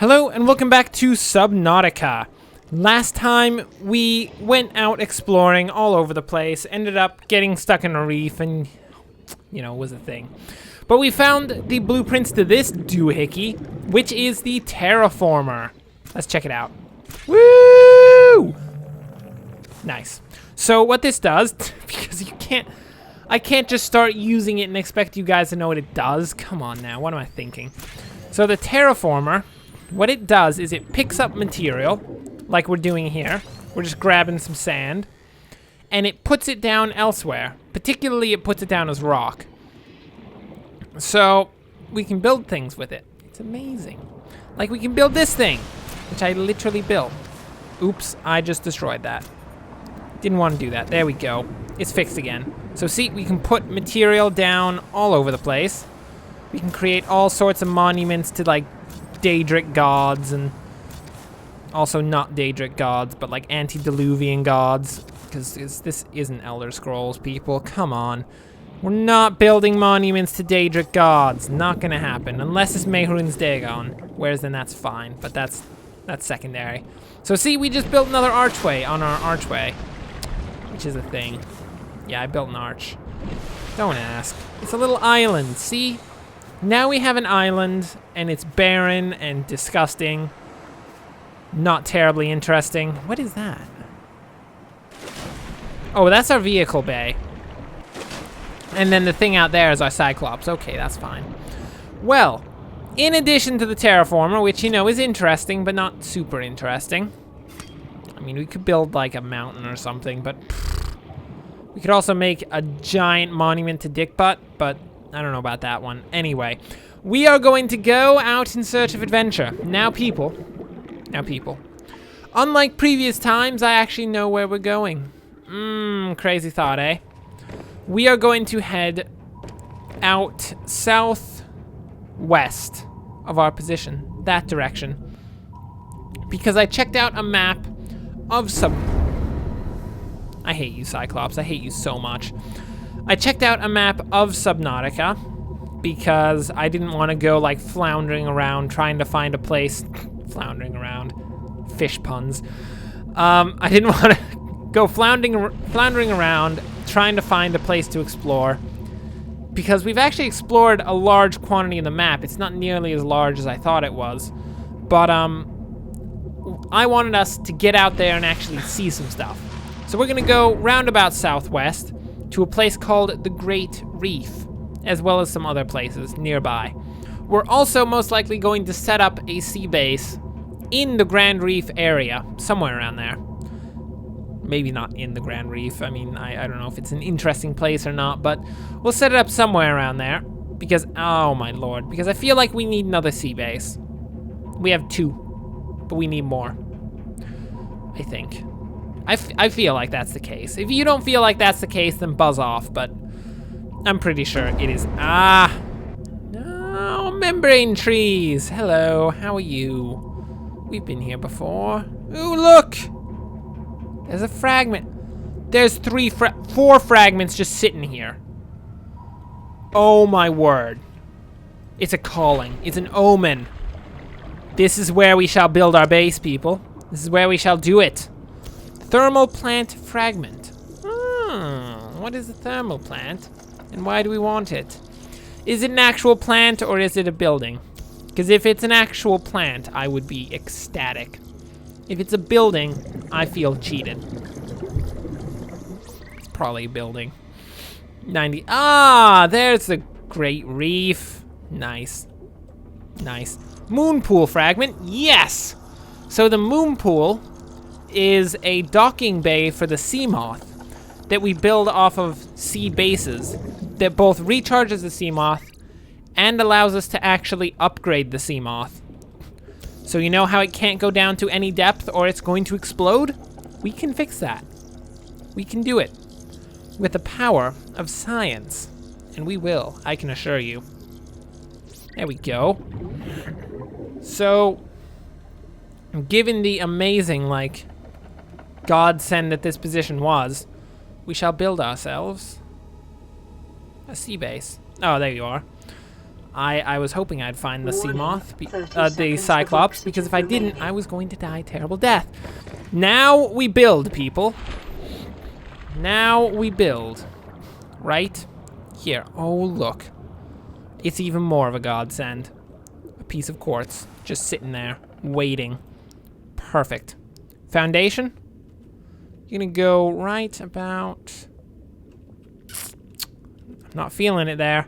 Hello and welcome back to Subnautica. Last time we went out exploring all over the place, ended up getting stuck in a reef and, you know, it was a thing. But we found the blueprints to this doohickey, which is the terraformer. Let's check it out. Woo! Nice. So what this does, because I can't just start using it and expect you guys to know what it does. Come on now, what am I thinking? So the terraformer, what it does is it picks up material, like we're doing here. We're just grabbing some sand, and it puts it down elsewhere. Particularly, it puts it down as rock. So we can build things with it. It's amazing. Like we can build this thing, which I literally built. Oops, I just destroyed that. Didn't want to do that. There we go. It's fixed again. So see, we can put material down all over the place. We can create all sorts of monuments to like Daedric gods and also not Daedric gods, but like antediluvian gods, because this isn't Elder Scrolls, people. Come on. We're not building monuments to Daedric gods. Not gonna happen unless it's Mehrunes Dagon, whereas then that's fine, but that's secondary. So see, we just built another archway on our archway, which is a thing. Yeah, I built an arch. Don't ask. It's a little island, see? Now we have an island, and it's barren and disgusting. Not terribly interesting. What is that? Oh, that's our vehicle bay. And then the thing out there is our Cyclops. Okay, that's fine. Well, in addition to the terraformer, which, you know, is interesting, but not super interesting. I mean, we could build, like, a mountain or something, but... we could also make a giant monument to Dick Butt, but... I don't know about that one. Anyway, we are going to go out in search of adventure. Now people, unlike previous times, I actually know where we're going. Crazy thought, eh? We are going to head out southwest of our position, that direction. Because I checked out a map of I hate you, Cyclops. I hate you so much. I checked out a map of Subnautica because I didn't want to go like floundering around trying to find a place. Floundering around. Fish puns. I didn't want to go floundering around trying to find a place to explore because we've actually explored a large quantity of the map. It's not nearly as large as I thought it was, but I wanted us to get out there and actually see some stuff. So we're going to go roundabout southwest to a place called the Grand Reef, as well as some other places nearby. We're also most likely going to set up a sea base in the Grand Reef area, somewhere around there. Maybe not in the Grand Reef. I mean, I don't know if it's an interesting place or not, but we'll set it up somewhere around there because, oh my lord, because I feel like we need another sea base. We have 2, but we need more, I think. I feel like that's the case. If you don't feel like that's the case, then buzz off, but I'm pretty sure it is. No, membrane trees. Hello, how are you? We've been here before. Ooh, look! There's a fragment. There's 4 fragments just sitting here. Oh my word. It's a calling. It's an omen. This is where we shall build our base, people. This is where we shall do it. Thermal plant fragment. What is a thermal plant? And why do we want it? Is it an actual plant or is it a building? Because if it's an actual plant, I would be ecstatic. If it's a building, I feel cheated. It's probably a building. 90. There's the Great Reef. Nice. Nice. Moon pool fragment. Yes! So the moon pool is a docking bay for the sea moth that we build off of sea bases that both recharges the sea moth and allows us to actually upgrade the sea moth. So you know how it can't go down to any depth or it's going to explode? We can fix that. We can do it with the power of science. And we will, I can assure you. There we go. So, given the amazing, like, godsend that this position was, we shall build ourselves a sea base. Oh, there you are. I was hoping I'd find the sea moth, the cyclops, because if I didn't, I was going to die a terrible death. Now we build, people. Now we build. Right here. Oh, look. It's even more of a godsend. A piece of quartz just sitting there, waiting. Perfect. Foundation. You're gonna go right about... I'm not feeling it there.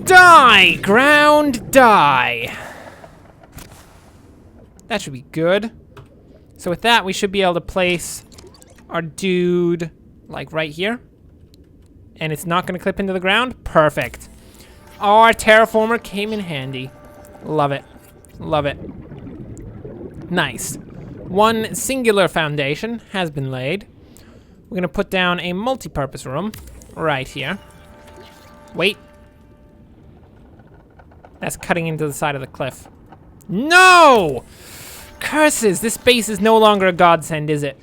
Die! Ground, die! That should be good. So with that, we should be able to place our dude, like, right here. And it's not gonna clip into the ground? Perfect. Our terraformer came in handy. Love it. Love it. Nice. One singular foundation has been laid. We're gonna put down a multi-purpose room right here. Wait. That's cutting into the side of the cliff. No! Curses! This base is no longer a godsend, is it?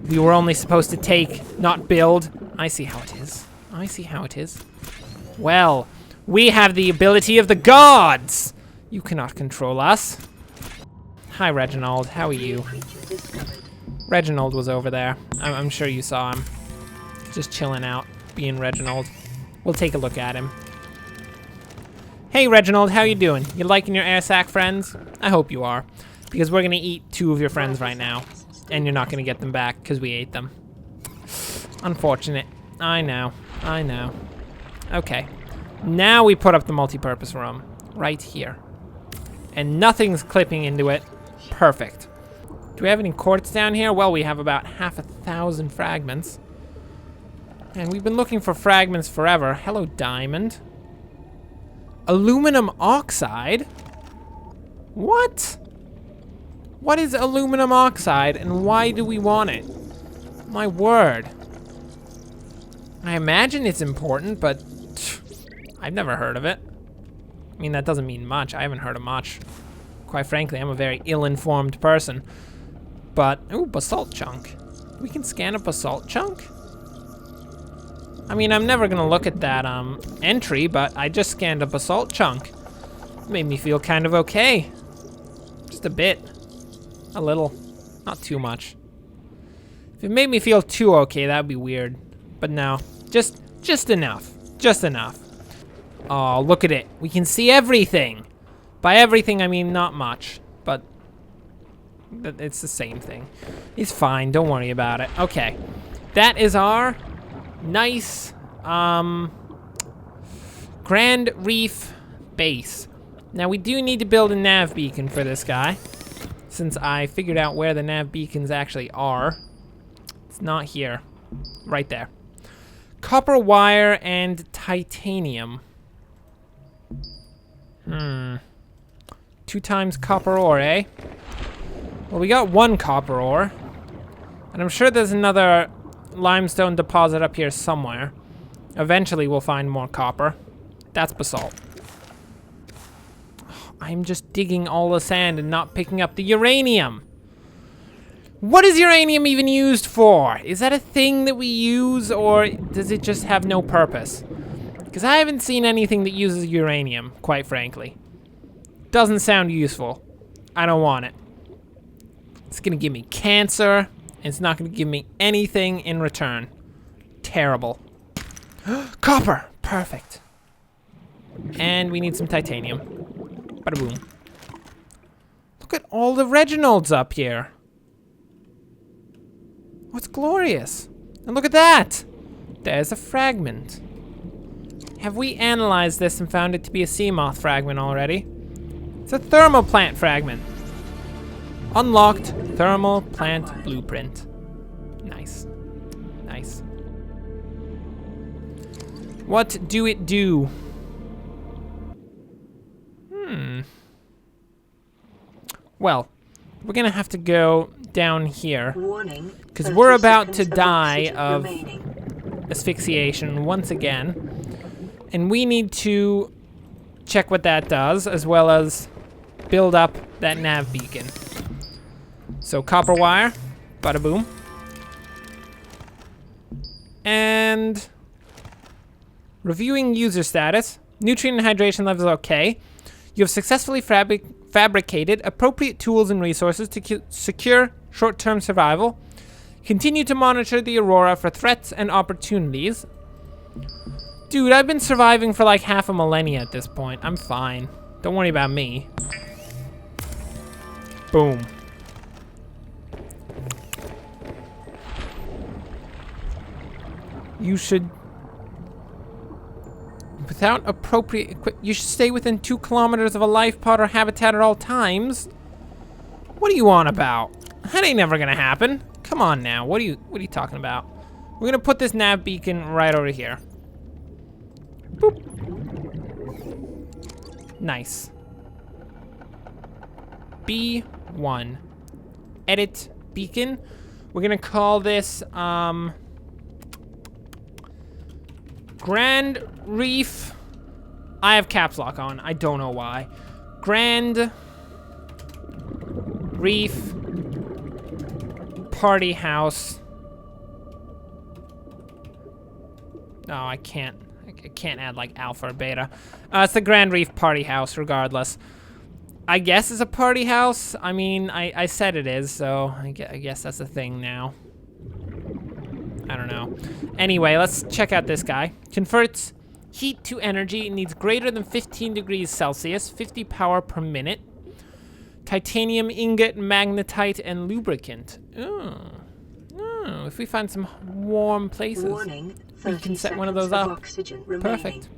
We were only supposed to take, not build. I see how it is. I see how it is. Well, we have the ability of the gods! You cannot control us. Hi, Reginald. How are you? Reginald was over there. I'm sure you saw him. Just chilling out, being Reginald. We'll take a look at him. Hey, Reginald, how you doing? You liking your air sac friends? I hope you are, because we're gonna eat 2 of your friends right now, and you're not gonna get them back because we ate them. Unfortunate. I know. I know. Okay. Now we put up the multi-purpose room right here, and nothing's clipping into it. Perfect. Do we have any quartz down here? Well, we have about 1,000 fragments. And we've been looking for fragments forever. Hello, diamond. Aluminum oxide? What? What is aluminum oxide and why do we want it? My word. I imagine it's important, but I've never heard of it. I mean, that doesn't mean much. I haven't heard of much. Quite frankly, I'm a very ill-informed person. But, ooh, basalt chunk. We can scan a basalt chunk? I mean, I'm never gonna look at that entry, but I just scanned a basalt chunk. It made me feel kind of okay. Just a bit. A little. Not too much. If it made me feel too okay, that'd be weird. But no, just enough. Just enough. Oh, look at it. We can see everything. By everything, I mean not much, but it's the same thing. It's fine, don't worry about it. Okay, that is our nice Grand Reef base. Now we do need to build a nav beacon for this guy, since I figured out where the nav beacons actually are. It's not here, right there. Copper wire and titanium. 2 times copper ore, eh? Well, we got 1 copper ore. And I'm sure there's another limestone deposit up here somewhere. Eventually we'll find more copper. That's basalt. I'm just digging all the sand and not picking up the uranium. What is uranium even used for? Is that a thing that we use, or does it just have no purpose? Because I haven't seen anything that uses uranium, quite frankly. Doesn't sound useful. I don't want it. It's gonna give me cancer, and it's not gonna give me anything in return. Terrible. Copper! Perfect. And we need some titanium. Bada boom. Look at all the Reginalds up here. What's glorious? And look at that! There's a fragment. Have we analyzed this and found it to be a sea moth fragment already? It's a thermal plant fragment. Unlocked thermal plant blueprint. Nice. Nice. What do it do? Well, we're gonna have to go down here because we're about to die of asphyxiation once again, and we need to check what that does, as well as build up that nav beacon. So copper wire, bada boom. And reviewing user status, Nutrient and hydration levels are okay. You have successfully fabricated appropriate tools and resources to secure short-term survival. Continue to monitor the Aurora for threats and opportunities. Dude, I've been surviving for like half a millennia at this point. I'm fine. Don't worry about me. Boom. You should... Without appropriate equipment, you should stay within 2 kilometers of a life pod or habitat at all times. What are you on about? That ain't never gonna happen. Come on now. What are you talking about? We're gonna put this nav beacon right over here. Boop. Nice. B1. Edit beacon. We're gonna call this Grand Reef. I have caps lock on. I don't know why. Grand Reef Party House. No, I can't. I can't add like alpha or beta. It's the Grand Reef Party House regardless. I guess it's a party house. I mean, I said it is, so I guess that's a thing now. I don't know. Anyway, let's check out this guy. Converts heat to energy. Needs greater than 15 degrees Celsius, 50 power per minute. Titanium ingot, magnetite, and lubricant. Oh, if we find some warm places, we can set one of those up. Perfect.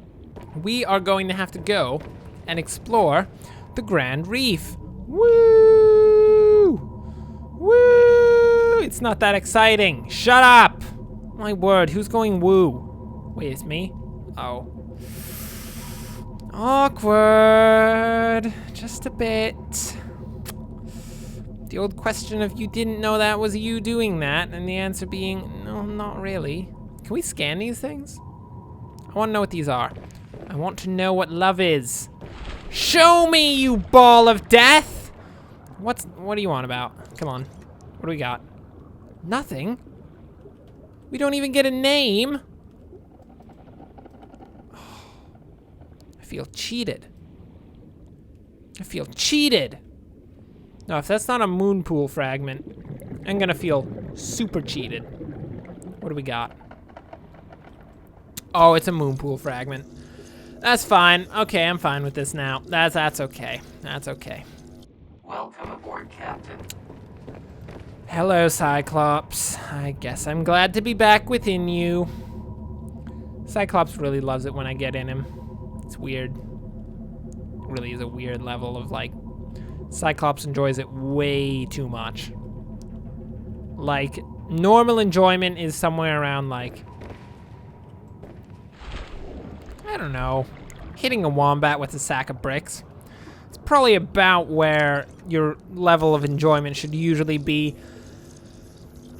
We are going to have to go and explore the Grand Reef. Woo! Woo! It's not that exciting. Shut up! My word, who's going woo? Wait, it's me? Oh. Awkward. Just a bit. The old question of you didn't know that was you doing that, and the answer being, no, not really. Can we scan these things? I want to know what these are. I want to know what love is. Show me, you ball of death! What do you want about? Come on. What do we got? Nothing? We don't even get a name? Oh, I feel cheated. I feel cheated. No, if that's not a moon pool fragment, I'm gonna feel super cheated. What do we got? Oh, it's a moon pool fragment. That's fine. Okay, I'm fine with this now. That's okay. That's okay. Welcome aboard, Captain. Hello, Cyclops. I guess I'm glad to be back within you. Cyclops really loves it when I get in him. It's weird. It really is a weird level of like, Cyclops enjoys it way too much. Like, normal enjoyment is somewhere around like, I don't know, hitting a wombat with a sack of bricks. It's probably about where your level of enjoyment should usually be.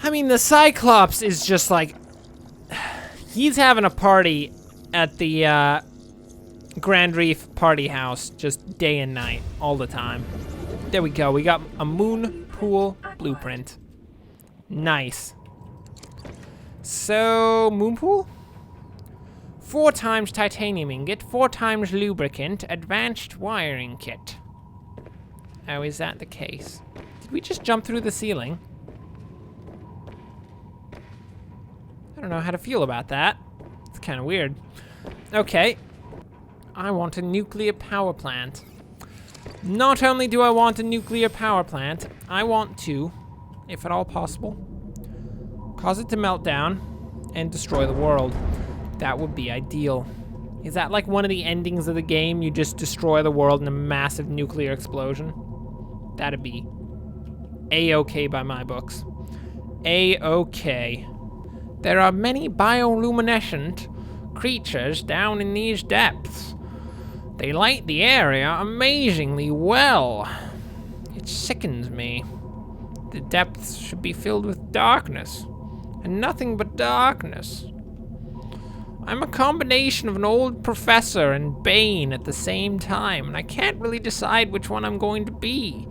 I mean, the Cyclops is just like, he's having a party at the Grand Reef Party House just day and night, all the time. There we go, we got a moon pool blueprint. Nice. So, moon pool? 4 times titanium ingot, 4 times lubricant, advanced wiring kit. Oh, is that the case? Did we just jump through the ceiling? I don't know how to feel about that. It's kind of weird. Okay. I want a nuclear power plant. Not only do I want a nuclear power plant, I want to, if at all possible, cause it to melt down and destroy the world. That would be ideal. Is that like one of the endings of the game? You just destroy the world in a massive nuclear explosion? That'd be A-okay by my books. A-okay. There are many bioluminescent creatures down in these depths. They light the area amazingly well. It sickens me. The depths should be filled with darkness, and nothing but darkness. I'm a combination of an old professor and Bane at the same time, and I can't really decide which one I'm going to be.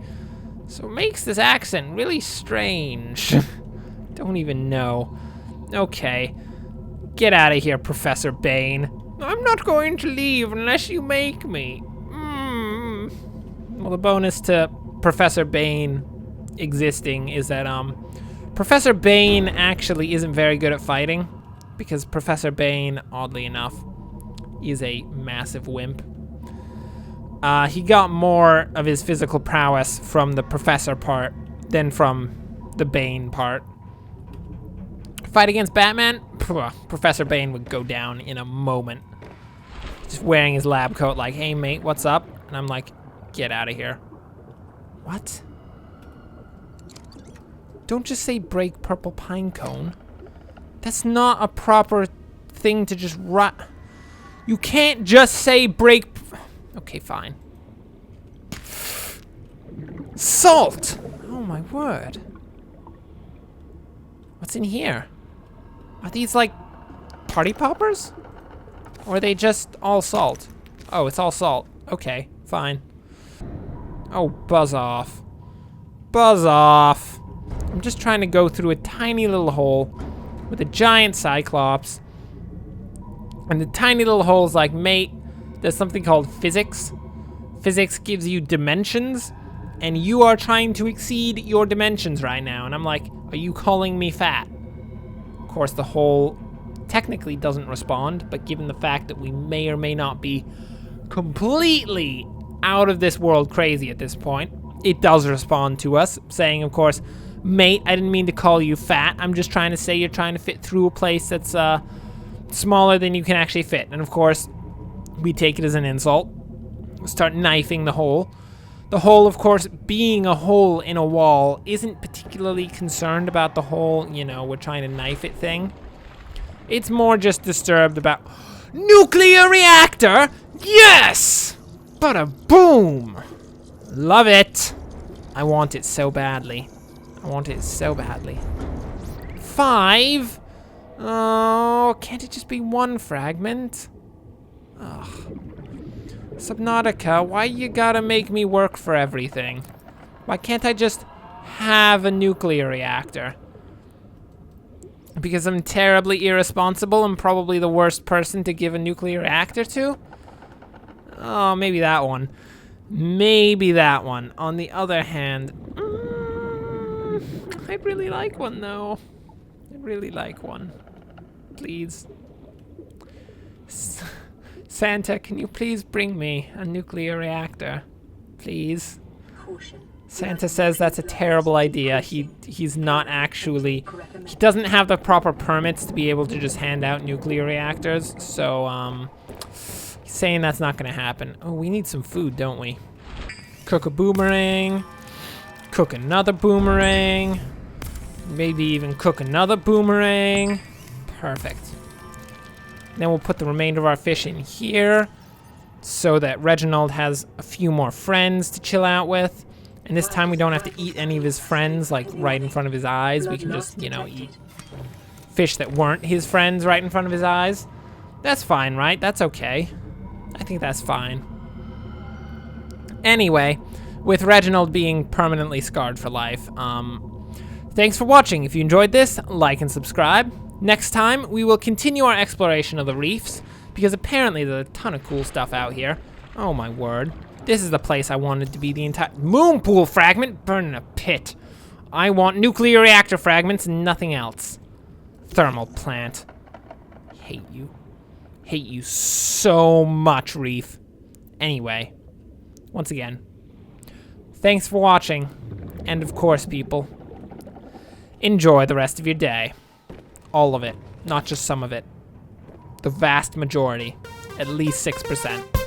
So it makes this accent really strange. Don't even know. Okay. Get out of here, Professor Bane. I'm not going to leave unless you make me. Well, the bonus to Professor Bane existing is that Professor Bane actually isn't very good at fighting, because Professor Bane, oddly enough, is a massive wimp. He got more of his physical prowess from the Professor part than from the Bane part. Fight against Batman? Professor Bane would go down in a moment. Just wearing his lab coat like, hey mate, what's up? And I'm like, get out of here. What? Don't just say break purple pine cone. That's not a proper thing to just You can't just say break. Okay, fine. Salt! Oh my word. What's in here? Are these like party poppers? Or are they just all salt? Oh, it's all salt. Okay, fine. Oh, buzz off. Buzz off. I'm just trying to go through a tiny little hole with a giant cyclops. And the tiny little hole's like, mate, there's something called physics. Physics gives you dimensions, and you are trying to exceed your dimensions right now. And I'm like, are you calling me fat? Of course, the hole technically doesn't respond, but given the fact that we may or may not be completely out of this world crazy at this point, it does respond to us, saying, of course, mate, I didn't mean to call you fat. I'm just trying to say you're trying to fit through a place that's smaller than you can actually fit. And of course, we take it as an insult. Start knifing the hole. The hole, of course, being a hole in a wall, isn't particularly concerned about the whole, you know, we're trying to knife it thing. It's more just disturbed about nuclear reactor. Yes! Bada boom! Love it. I want it so badly. I want it so badly. 5? Oh, can't it just be one fragment? Ugh. Subnautica, why you gotta make me work for everything? Why can't I just have a nuclear reactor? Because I'm terribly irresponsible and probably the worst person to give a nuclear reactor to? Oh, maybe that one. Maybe that one. On the other hand, I'd really like one though. I'd really like one. Please. Santa, can you please bring me a nuclear reactor? Please. Santa says that's a terrible idea. He's not actually, he doesn't have the proper permits to be able to just hand out nuclear reactors. So, he's saying that's not gonna happen. Oh, we need some food, don't we? Cook a boomerang. Cook another boomerang. Maybe even cook another boomerang. Perfect. Then we'll put the remainder of our fish in here so that Reginald has a few more friends to chill out with. And this time we don't have to eat any of his friends like right in front of his eyes. We can just, you know, eat fish that weren't his friends right in front of his eyes. That's fine, right? That's okay. I think that's fine. Anyway, with Reginald being permanently scarred for life, thanks for watching. If you enjoyed this, like and subscribe. Next time, we will continue our exploration of the reefs, because apparently there's a ton of cool stuff out here. Oh my word. This is the place I wanted to be the entire— moon pool fragment? Burn in a pit. I want nuclear reactor fragments and nothing else. Thermal plant. Hate you. Hate you so much, Reef. Anyway, once again, thanks for watching. And of course, people, enjoy the rest of your day. All of it, not just some of it. The vast majority, at least 6%.